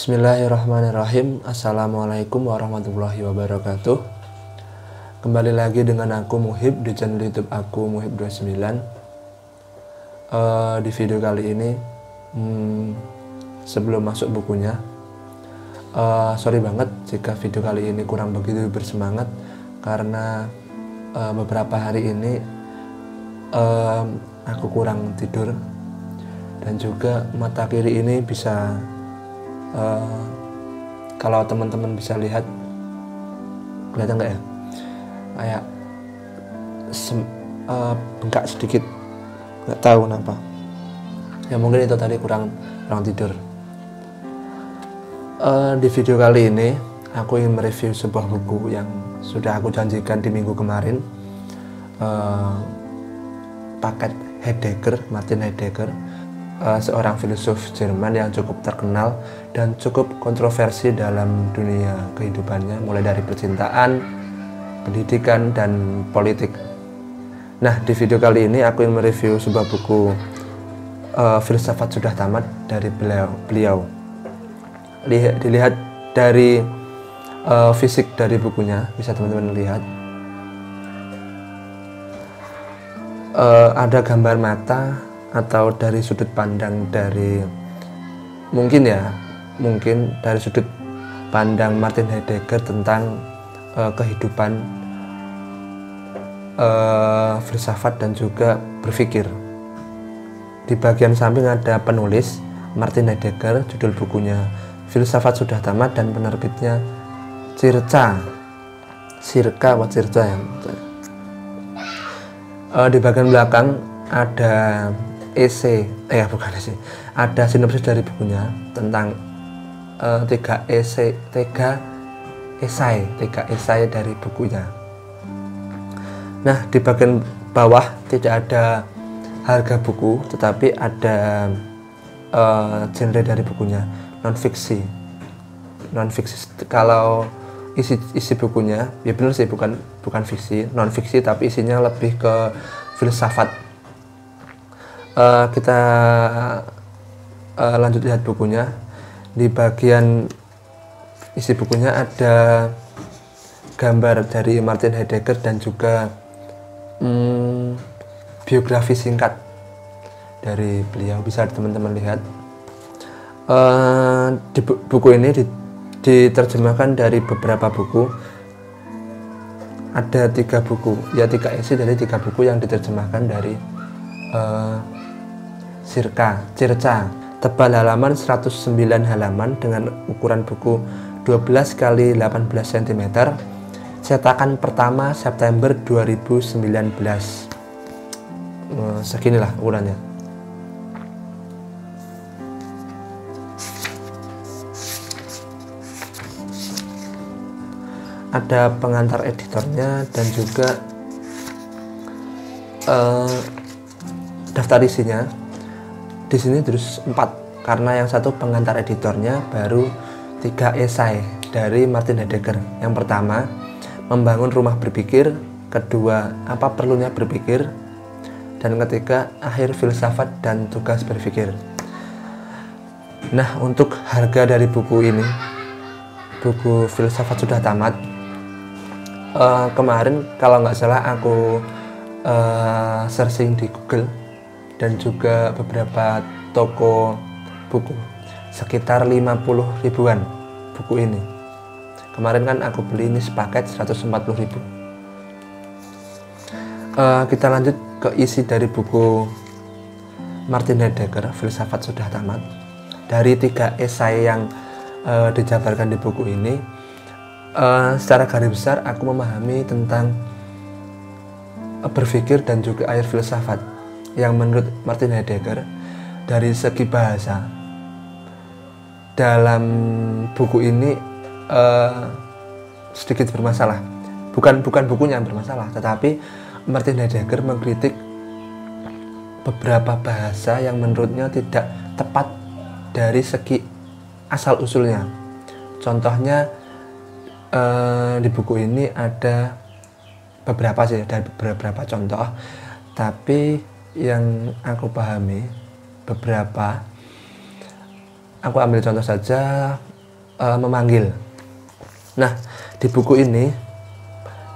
Bismillahirrahmanirrahim. Assalamualaikum warahmatullahi wabarakatuh. Kembali lagi dengan aku Muhib di channel YouTube aku Muhib29. Di video kali ini sebelum masuk bukunya, sorry banget jika video kali ini kurang begitu bersemangat karena beberapa hari ini aku kurang tidur dan juga mata kiri ini bisa kalau teman-teman bisa lihat, kelihatan nggak ya, kayak bengkak sedikit, nggak tahu kenapa ya, mungkin itu tadi kurang tidur. Di video kali ini aku ingin mereview sebuah buku yang sudah aku janjikan di minggu kemarin, paket Heidegger, Martin Heidegger, seorang filsuf Jerman yang cukup terkenal dan cukup kontroversi dalam dunia kehidupannya, mulai dari percintaan, pendidikan, dan politik. Nah, di video kali ini aku ingin mereview sebuah buku Filsafat Sudah Tamat dari beliau. Dilihat dari fisik dari bukunya, bisa teman-teman lihat. Ada gambar mata atau dari sudut pandang dari mungkin dari sudut pandang Martin Heidegger tentang kehidupan, filsafat dan juga berpikir. Di bagian samping ada penulis Martin Heidegger, judul bukunya Filsafat Sudah Tamat dan penerbitnya Circa ya. Di bagian belakang ada ada sinopsis dari bukunya tentang tiga esai dari bukunya. Nah, di bagian bawah tidak ada harga buku, tetapi ada genre dari bukunya, non fiksi. Kalau isi bukunya ya benar sih, bukan fiksi, non fiksi, tapi isinya lebih ke filsafat. Kita lanjut lihat bukunya. Di bagian isi bukunya ada gambar dari Martin Heidegger dan juga biografi singkat dari beliau, bisa teman-teman lihat. Di buku ini diterjemahkan dari beberapa buku. Ada 3 buku, ya 3 esai dari 3 buku yang diterjemahkan dari Circa. Tebal halaman 109 halaman dengan ukuran buku 12 x 18 cm. Cetakan pertama September 2019. Seginilah ukurannya. Ada pengantar editornya dan juga daftar isinya. Di sini terus 4 karena yang satu pengantar editornya baru 3 esai dari Martin Heidegger. Yang pertama, membangun rumah berpikir, kedua, apa perlunya berpikir, dan ketiga, akhir filsafat dan tugas berpikir. Nah, untuk harga dari buku ini, buku Filsafat Sudah Tamat, kemarin kalau nggak salah aku searching di Google dan juga beberapa toko buku, sekitar 50 ribuan buku ini. Kemarin kan aku beli ini sepaket 140 ribu. Kita lanjut ke isi dari buku Martin Heidegger, Filsafat Sudah Tamat. Dari 3 esai yang dijabarkan di buku ini, secara garis besar aku memahami tentang berpikir dan juga akhir filsafat yang menurut Martin Heidegger dari segi bahasa. Dalam buku ini sedikit bermasalah. Bukan bukunya yang bermasalah, tetapi Martin Heidegger mengkritik beberapa bahasa yang menurutnya tidak tepat dari segi asal usulnya. Contohnya di buku ini ada beberapa contoh, tapi yang aku pahami beberapa, aku ambil contoh saja memanggil. Nah, di buku ini,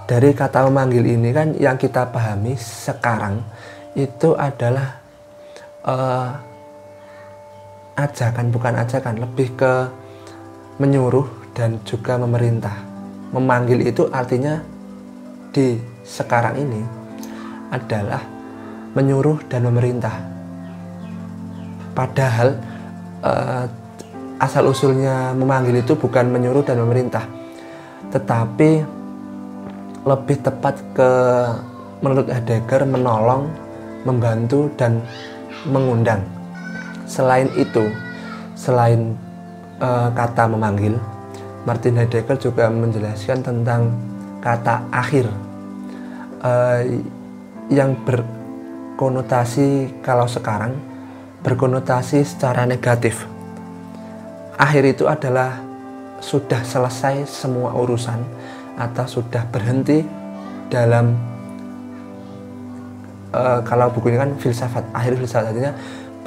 dari kata memanggil ini kan yang kita pahami sekarang itu adalah ajakan, bukan ajakan, lebih ke menyuruh dan juga memerintah. Memanggil itu artinya di sekarang ini adalah menyuruh dan memerintah. Padahal asal usulnya memanggil itu bukan menyuruh dan memerintah, tetapi lebih tepat ke, menurut Heidegger, menolong, membantu, dan mengundang. Selain itu, selain kata memanggil, Martin Heidegger juga menjelaskan tentang kata akhir yang berkonotasi, kalau sekarang berkonotasi secara negatif. Akhir itu adalah sudah selesai semua urusan atau sudah berhenti dalam kalau buku ini kan filsafat, akhir filsafat, artinya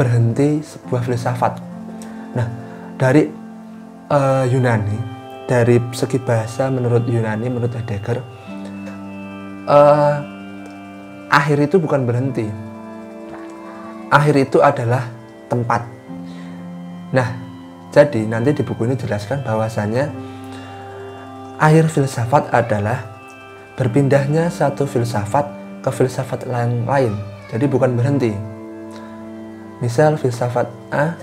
berhenti sebuah filsafat. Nah, dari Yunani, dari segi bahasa menurut Yunani, menurut Heidegger, akhir itu bukan berhenti. Akhir itu adalah tempat. Nah, jadi nanti di buku ini dijelaskan bahwasanya akhir filsafat adalah berpindahnya satu filsafat ke filsafat yang lain. Jadi bukan berhenti. Misal filsafat A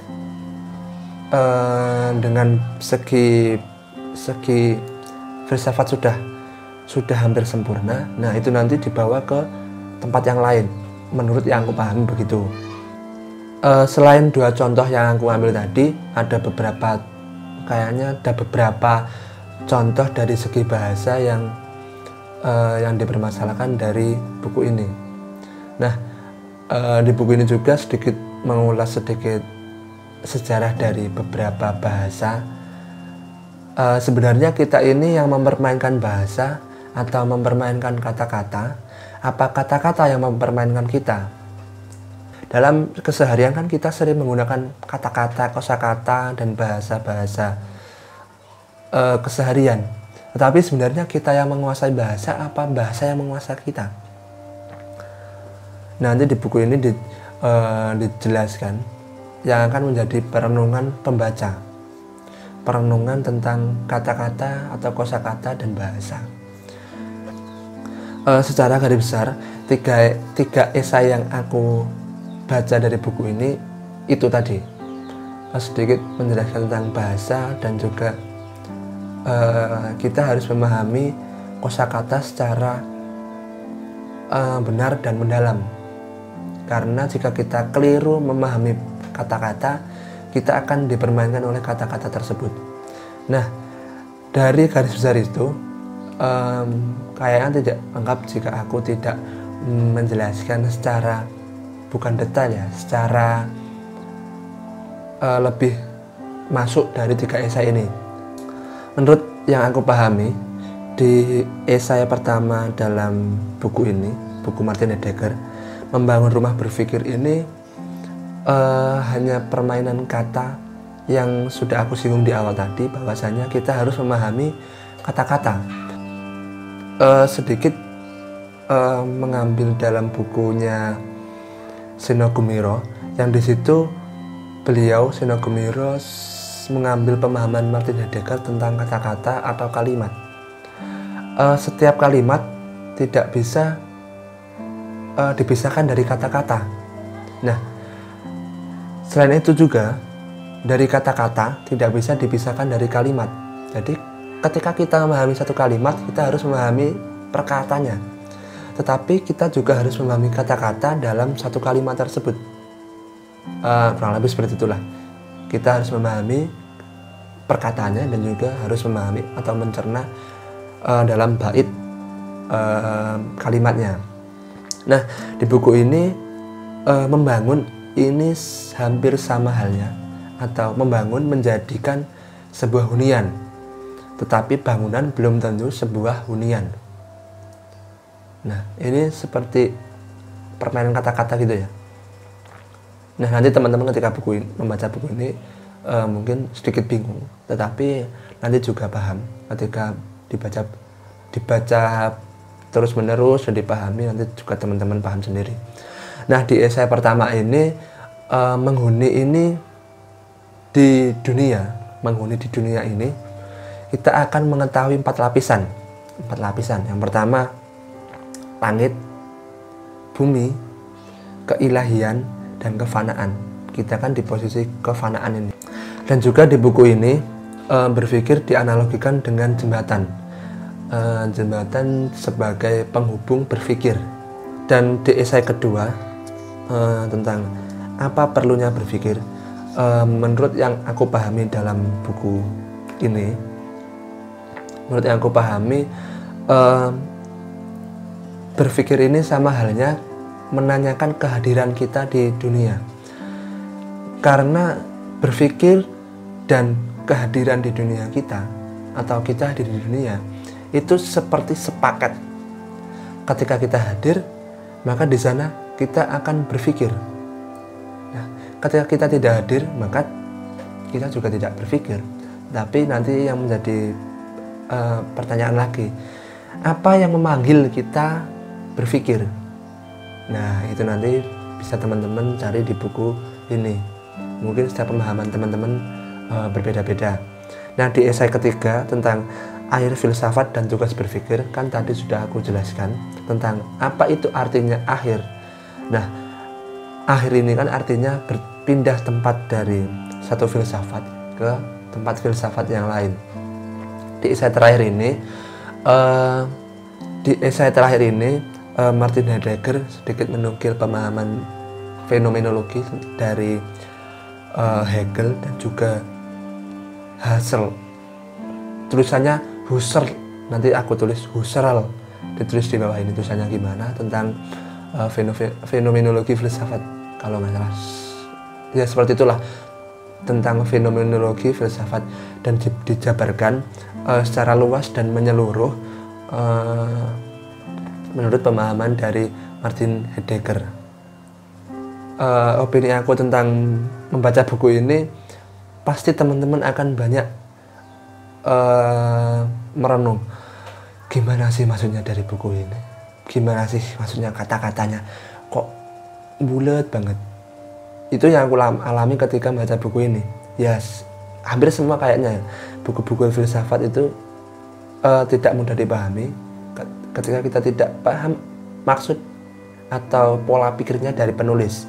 dengan segi filsafat sudah hampir sempurna. Nah, itu nanti dibawa ke tempat yang lain. Menurut yang aku pahami begitu. Selain dua contoh yang aku ambil tadi, ada beberapa contoh dari segi bahasa yang dipermasalahkan dari buku ini. Nah, di buku ini juga sedikit mengulas sedikit sejarah dari beberapa bahasa. Sebenarnya kita ini yang mempermainkan bahasa atau mempermainkan kata-kata. Apa kata-kata yang mempermainkan kita? Dalam keseharian kan kita sering menggunakan kata-kata, kosakata, dan bahasa-bahasa keseharian. Tetapi sebenarnya kita yang menguasai bahasa, apa bahasa yang menguasai kita? Nanti di buku ini dijelaskan yang akan menjadi perenungan pembaca. Perenungan tentang kata-kata atau kosakata dan bahasa. Secara garis besar, tiga esai yang aku baca dari buku ini itu tadi, sedikit menjelaskan tentang bahasa dan juga kita harus memahami kosakata secara benar dan mendalam, karena jika kita keliru memahami kata-kata, kita akan dipermainkan oleh kata-kata tersebut. Nah, dari garis besar itu kayaknya tidak lengkap jika aku tidak menjelaskan secara bukan detail ya, secara lebih masuk dari tiga esai ini. Menurut yang aku pahami, di esai pertama dalam buku ini, buku Martin Heidegger, Membangun Rumah Berpikir ini hanya permainan kata yang sudah aku singgung di awal tadi, bahwasanya kita harus memahami kata-kata. Sedikit mengambil dalam bukunya Seno Gumiro, yang di situ beliau, Seno Gumiro, mengambil pemahaman Martin Heidegger tentang kata-kata atau kalimat. Setiap kalimat tidak bisa dipisahkan dari kata-kata. Nah, selain itu juga dari kata-kata tidak bisa dipisahkan dari kalimat. Jadi ketika kita memahami satu kalimat, kita harus memahami perkataannya. Tetapi kita juga harus memahami kata-kata dalam satu kalimat tersebut. Kurang lebih seperti itulah. Kita harus memahami perkataannya dan juga harus memahami atau mencerna dalam bait kalimatnya. Nah, di buku ini membangun ini hampir sama halnya, atau membangun menjadikan sebuah hunian. Tetapi bangunan belum tentu sebuah hunian. Nah, ini seperti permainan kata-kata gitu ya. Nah, nanti teman-teman ketika membaca buku ini mungkin sedikit bingung, tetapi nanti juga paham ketika dibaca terus menerus dan dipahami, nanti juga teman-teman paham sendiri. Nah, di esai pertama ini menghuni di dunia ini kita akan mengetahui 4 lapisan. Yang pertama, langit, bumi, keilahian, dan kefanaan. Kita kan di posisi kefanaan ini. Dan juga di buku ini berpikir dianalogikan dengan jembatan. Jembatan sebagai penghubung berpikir. Dan di esai kedua tentang apa perlunya berpikir, menurut yang aku pahami dalam buku ini, berpikir ini sama halnya menanyakan kehadiran kita di dunia. Karena berpikir dan kehadiran di dunia kita, atau kita hadir di dunia, itu seperti sepakat. Ketika kita hadir, maka di sana kita akan berpikir. Nah, ketika kita tidak hadir, maka kita juga tidak berpikir. Tapi nanti yang menjadi pertanyaan lagi, apa yang memanggil kita berpikir? Nah, itu nanti bisa teman-teman cari di buku ini. Mungkin setiap pemahaman teman-teman berbeda-beda. Nah, di esai ketiga tentang akhir filsafat dan tugas berpikir, kan tadi sudah aku jelaskan tentang apa itu artinya akhir. Nah, akhir ini kan artinya berpindah tempat dari satu filsafat ke tempat filsafat yang lain. Di esai terakhir ini, Martin Heidegger sedikit menukil pemahaman fenomenologi dari Hegel dan juga Husserl. Tulisannya Husserl, nanti aku tulis Husserl, ditulis di bawah ini tulisannya gimana tentang fenomenologi filsafat, kalau nggak salah ya seperti itulah, tentang fenomenologi filsafat, dan dijabarkan secara luas dan menyeluruh menurut pemahaman dari Martin Heidegger. Opini aku tentang membaca buku ini, pasti teman-teman akan banyak merenung, gimana sih maksudnya dari buku ini, gimana sih maksudnya kata-katanya, kok bulat banget. Itu yang aku alami ketika membaca buku ini. Yes, hampir semua kayaknya buku-buku filsafat itu tidak mudah dipahami ketika kita tidak paham maksud atau pola pikirnya dari penulis.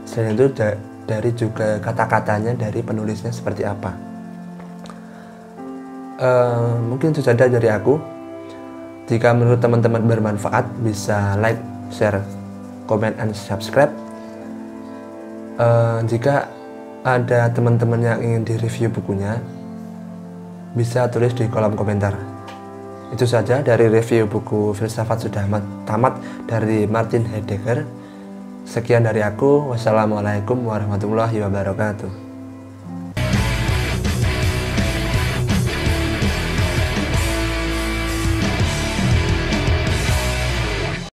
Selain itu dari juga kata-katanya dari penulisnya seperti apa. Mungkin itu saja dari aku. Jika menurut teman-teman bermanfaat, bisa like, share, comment, and subscribe. Jika ada teman-teman yang ingin direview bukunya, bisa tulis di kolom komentar. Itu saja dari review buku Filsafat Sudah Tamat dari Martin Heidegger. Sekian dari aku. Wassalamualaikum warahmatullahi wabarakatuh.